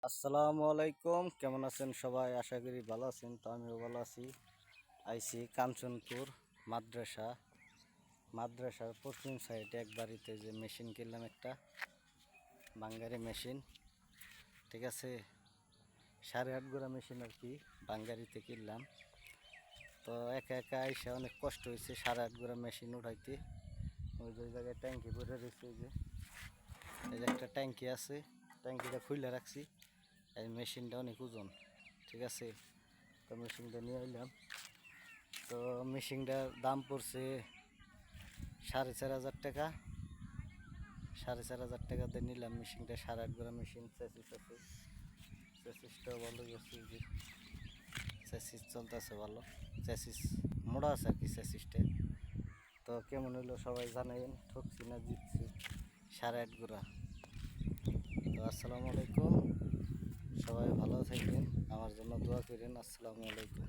আসসালামু আলাইকুম, কেমন আছেন সবাই? আশা করি ভালো আছেন। তো আমিও ভালো আছি। আইসি কাঞ্চনপুর মাদ্রাসার পশ্চিম সাইডে এক বাড়িতে যে মেশিন কিনলাম, একটা বাঙ্গারি মেশিন। ঠিক আছে, 8.5 গোড়া মেশিন আর কি, বাঙ্গারিতে কিনলাম। তো একা একা আইসা অনেক কষ্ট হয়েছে 8.5 গোড়া মেশিন উঠাইতে। ওই যে জায়গায় ট্যাঙ্কি ভরে রয়েছে, এই যে একটা ট্যাঙ্কি আছে, ট্যাঙ্কিটা খুলে রাখছি। এই মেশিনটা অনেক ওজন, ঠিক আছে। তো মেশিনটা নিয়ে এলাম। তো মেশিনটার দাম পড়ছে 4,500 টাকা। 4,500 টাকা দিয়ে নিলাম মেশিনটা। 8.5 গোড়া মেশিন, চেসিস আছে, চেসিসটাও ভালো গেছে, যে চেসিস চলতেছে ভালো। চেসিস মোড়া আছে আর কি চেসিসটা। তো কেমন হইলো সবাই জানাইন, ঠকছি না জিতছি। 8.5 গোড়া। তো আসসালামু আলাইকুম, সবাই ভালো থাকবেন, আমার জন্য দোয়া করেন। আসসালামু আলাইকুম।